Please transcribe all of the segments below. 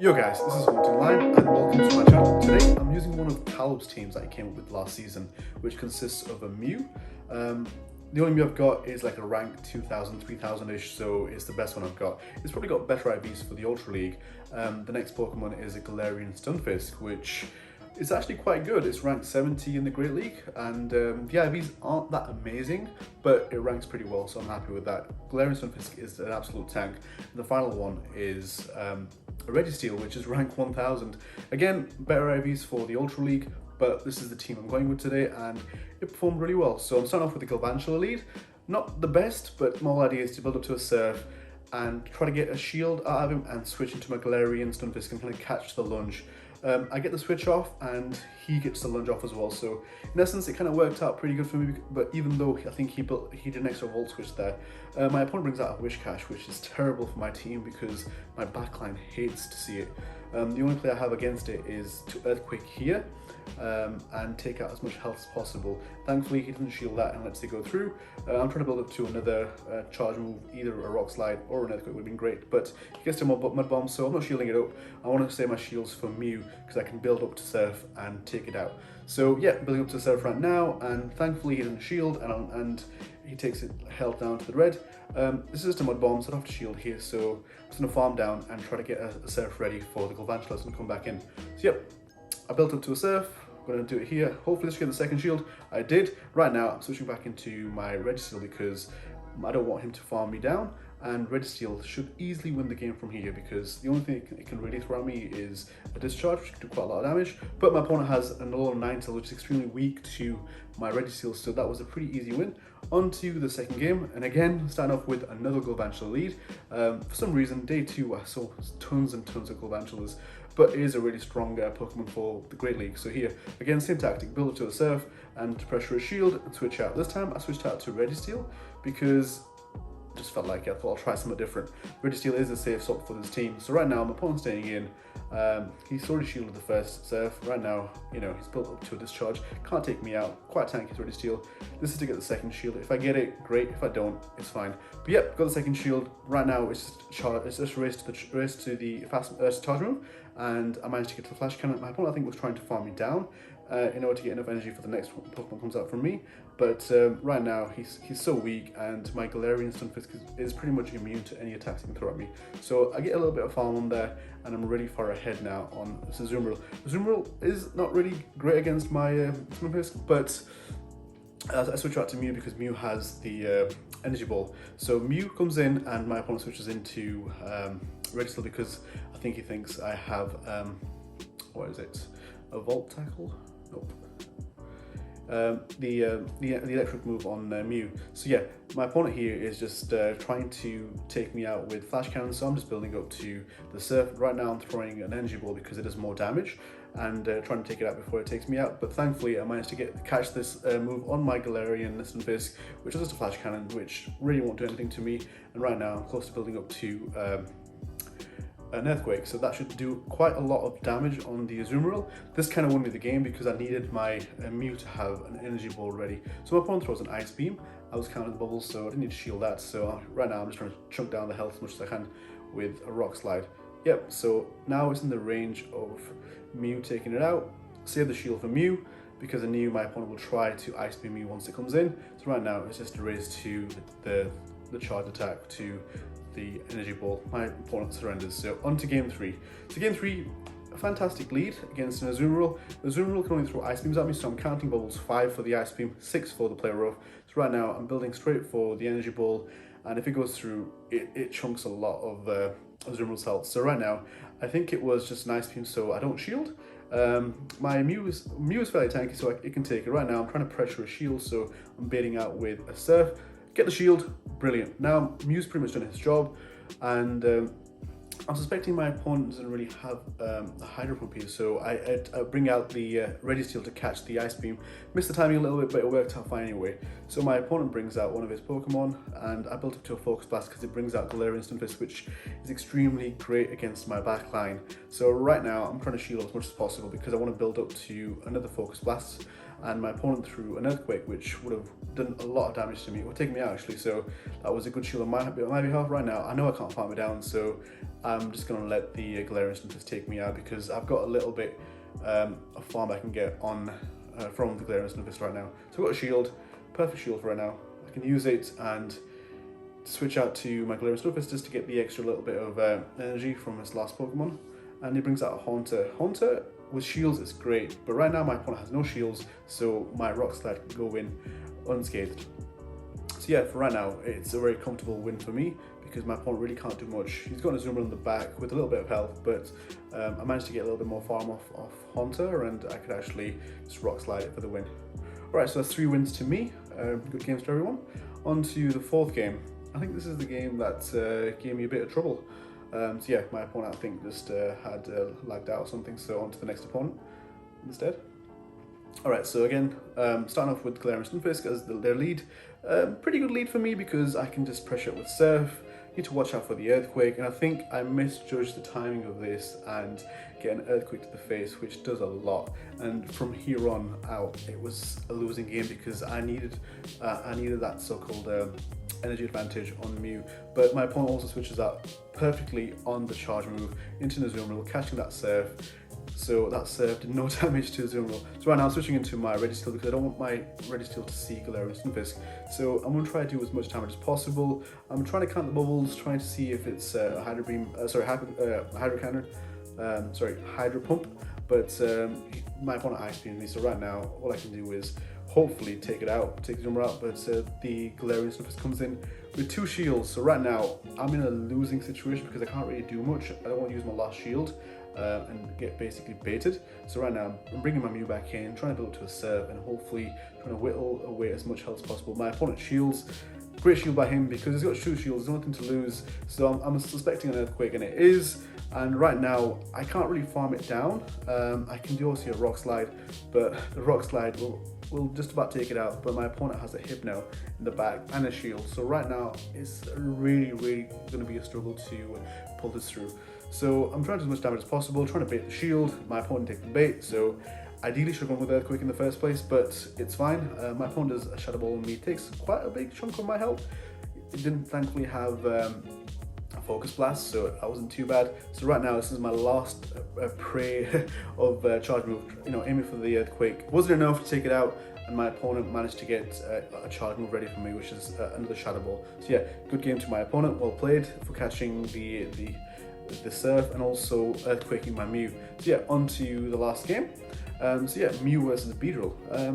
Yo guys, this is Haunting Line and welcome to my channel. Today I'm using one of Calab's teams that I came up with last season, which consists of a MEW. The only MEW I've got is like a rank 2000, 3000-ish, so it's the best one I've got. It's probably got better IVs for the Ultra League. The next Pokemon is a Galarian Stunfisk, which is actually quite good. It's ranked 70 in the Great League, and the IVs aren't that amazing, but it ranks pretty well, so I'm happy with that. Galarian Stunfisk is an absolute tank. And the final one is a Registeel, which is rank 1000. Again, better IVs for the Ultra League, but this is the team I'm going with today, and it performed really well. So I'm starting off with the Galvantula lead. Not the best, but my whole idea is to build up to a Surf and try to get a shield out of him and switch into my Galarian Stunfisk and kind of catch the lunge. I get the switch off and he gets the lunge off as well, so in essence it kind of worked out pretty good for me, but even though I think he did an extra volt switch there, my opponent brings out a Wish Cash, which is terrible for my team because my backline hates to see it. The only play I have against it is to Earthquake here and take out as much health as possible. Thankfully he doesn't shield that and lets it go through. I'm trying to build up to another charge move, either a Rock Slide or an Earthquake would have been great, but he gets to Mud Bomb, so I'm not shielding it up. I want to save my shields for Mew because I can build up to Surf and take it out. So yeah, building up to Surf right now, and thankfully he doesn't shield and he takes it health down to the red. This is just a Mud Bomb, so I don't have to shield here, so I'm just going to farm down and try to get a Surf ready for the Galvantula and come back in. So yep, I built up to a Surf. I'm going to do it here. Hopefully this will get the second shield. I did. Right now I'm switching back into my Registeel because I don't want him to farm me down, and Registeel should easily win the game from here because the only thing it can really throw at me is a Discharge, which can do quite a lot of damage, but my opponent has an Alolan Ninetale, which is extremely weak to my Registeel, so that was a pretty easy win. On to the second game, and again, starting off with another Galvantula lead. For some reason, day 2 I saw tons and tons of Galvantulas, but it is a really strong Pokemon for the Great League. So here, again, same tactic, build it to a Surf and pressure a shield and switch out. This time I switched out to Registeel because I just felt like I thought I'll try something different. Registeel is a safe swap for this team. So right now, my opponent's staying in. He's already shielded the first Surf. Right now, you know, he's built up to a Discharge. Can't take me out. Quite tanky to Registeel. This is to get the second shield. If I get it, great. If I don't, it's fine. But yep, got the second shield. Right now, it's just race to the fast charge move, and I managed to get to the Flash Cannon. My opponent, I think, was trying to farm me down in order to get enough energy for the next Pokemon comes out from me. But right now, he's so weak, and my Galarian Stunfisk is pretty much immune to any attacks he can throw at me. So I get a little bit of farm on there, and I'm really far ahead now on Azumarill. Azumarill is not really great against my Stunfisk, but I switch out to Mew because Mew has the Energy Ball. So Mew comes in, and my opponent switches into Registeel because I think he thinks I have, what is it, a Volt Tackle? Nope. The electric move on Mew. So yeah, my opponent here is just trying to take me out with Flash Cannon, so I'm just building up to the Surf. Right now I'm throwing an Energy Ball because it does more damage, and trying to take it out before it takes me out. But thankfully I managed to catch this move on my Galarian Stunfisk, which is just a Flash Cannon, which really won't do anything to me. And right now I'm close to building up to an Earthquake, so that should do quite a lot of damage on the Azumarill. This kind of won me the game because I needed my Mew to have an Energy Ball ready. So my opponent throws an Ice Beam. I was counting the bubbles, so I didn't need to shield that. So right now I'm just trying to chunk down the health as much as I can with a Rock Slide. Yep, so now it's in the range of Mew taking it out. Save the shield for Mew because I knew my opponent will try to Ice Beam me once it comes in. So right now it's just a race to the charge attack to the Energy Ball. My opponent surrenders. So on to game 3. So game 3, a fantastic lead against an Azumarill. The Azumarill can only throw Ice Beams at me, so I'm counting bubbles, 5 for the Ice Beam, 6 for the Play Rough. So right now I'm building straight for the Energy Ball, and if it goes through, it chunks a lot of Azumarill's health. So right now, I think it was just an Ice Beam, so I don't shield. My Mew is fairly tanky, so it can take it. Right now I'm trying to pressure a shield, so I'm baiting out with a Surf. Get the shield, brilliant. Now Mew's pretty much done his job, and I'm suspecting my opponent doesn't really have a Hydro Pump here, so I bring out the Registeel to catch the Ice Beam. Missed the timing a little bit, but it worked out fine anyway. So my opponent brings out one of his Pokemon, and I built up to a Focus Blast because it brings out Galarian Stunfisk, which is extremely great against my backline. So right now I'm trying to shield as much as possible because I want to build up to another Focus Blast. and my opponent threw an Earthquake, which would have done a lot of damage to me. It would take me out actually, so that was a good shield on my behalf. Right now, I know I can't farm it down, so I'm just going to let the Galarian Stunfisk take me out, because I've got a little bit of farm I can get on from the Galarian Stunfisk right now. So I've got a shield, perfect shield for right now. I can use it and switch out to my Galarian Stunfisk just to get the extra little bit of energy from this last Pokemon. And he brings out a Haunter. Haunter with shields is great, but right now my opponent has no shields, so my Rock Slide can go in unscathed. So yeah, for right now, it's a very comfortable win for me, because my opponent really can't do much. He's got a Zoomer in the back with a little bit of health, but I managed to get a little bit more farm off Haunter, and I could actually just Rock Slide it for the win. Alright, so that's 3 wins to me. Good games to everyone. On to the 4th game. I think this is the game that gave me a bit of trouble. So yeah, my opponent I think just had lagged out or something, so on to the next opponent instead. Alright, so again, starting off with Galarian Stunfisk as their lead. Pretty good lead for me, because I can just pressure it with Surf. Need to watch out for the Earthquake, and I think I misjudged the timing of this and get an Earthquake to the face, which does a lot. And from here on out, it was a losing game, because I needed that so-called energy advantage on Mew. But my opponent also switches out perfectly on the charge move into the Azumarill, catching that Surf. So that Surf did no damage to Azumarill. So right now I'm switching into my Registeel, because I don't want my Registeel to see Galarian Stunfisk. So I'm going to try to do as much damage as possible. I'm trying to count the bubbles, trying to see if it's a Hydro Beam, Hydro Cannon, Hydro Pump. But my opponent Ice Beam me, so right now all I can do is hopefully take the Zoomer out, but the Galarian Stunfisk comes in with 2 shields. So right now I'm in a losing situation, because I can't really do much. I don't want to use my last shield and get basically baited. So right now I'm bringing my Mew back in, trying to build up to a Surf, and hopefully trying to whittle away as much health as possible. My opponent shields, great shield by him, because he's got 2 shields, there's nothing to lose. So I'm suspecting an Earthquake, and it is. And right now I can't really farm it down. I can do also a Rock Slide, but the Rock Slide will just about take it out. But my opponent has a Hypno in the back and a shield, so right now it's really going to be a struggle to pull this through. So I'm trying to do as much damage as possible, trying to bait the shield. My opponent takes the bait, so ideally should have gone with Earthquake in the first place, but it's fine. My opponent does a Shadow Ball on me, takes quite a big chunk of my health. It didn't thankfully have a Focus Blast, so that wasn't too bad. So right now this is my last prey of charge move, aiming for the Earthquake. Wasn't enough to take it out, and my opponent managed to get a charge move ready for me, which is another Shadow Ball. So yeah, good game to my opponent, well played for catching the Surf and also Earthquaking my Mew. So yeah, on to the last game. So yeah, Mew versus Beedrill.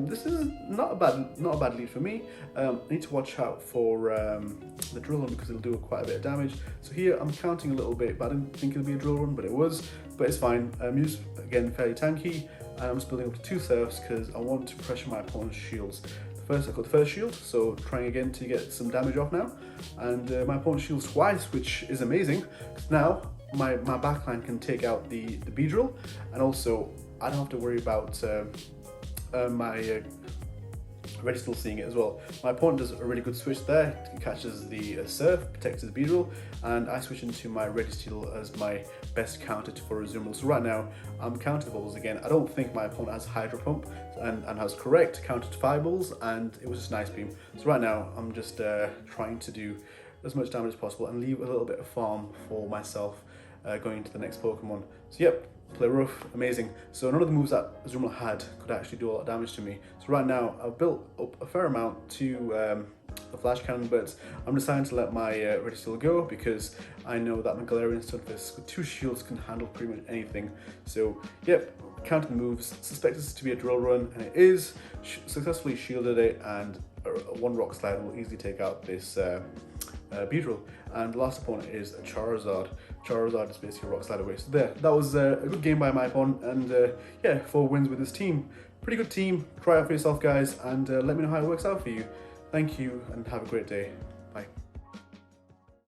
This is not a bad lead for me. I need to watch out for the Drill Run, because it'll do quite a bit of damage. So here I'm counting a little bit, but I didn't think it'll be a Drill Run, but it was. But it's fine. Mew's again fairly tanky, and I'm just building up to 2 Surfs because I want to pressure my opponent's shields. I got the first shield, so trying again to get some damage off now. And my opponent shields twice, which is amazing, because now my backline can take out the Beedrill, and also I don't have to worry about my Registeel seeing it as well. My opponent does a really good switch there. He catches the Surf, protects his Beedrill, and I switch into my Registeel as my best counter for Azumarill. So right now I'm counting the bubbles again. I don't think my opponent has Hydro Pump and has correct counter to 5 balls, and it was just an Ice Beam. So right now I'm just trying to do as much damage as possible and leave a little bit of farm for myself going into the next Pokemon. So yep, play rough, amazing. So none of the moves that Azumarill had could actually do a lot of damage to me. So right now I've built up a fair amount to the Flash Cannon, but I'm deciding to let my Registeel go, because I know that my Galarian Stunfisk with 2 shields can handle pretty much anything. So yep, counting the moves, suspect this to be a Drill Run, and it is. Successfully shielded it, and a 1 Rock Slide will easily take out this Beedrill. And the last opponent is a Charizard. Charizard is basically a Rock Slide away. So there, that was a good game by my opponent, and yeah, 4 wins with this team. Pretty good team. Try it out for yourself, guys, and let me know how it works out for you. Thank you, and have a great day. Bye.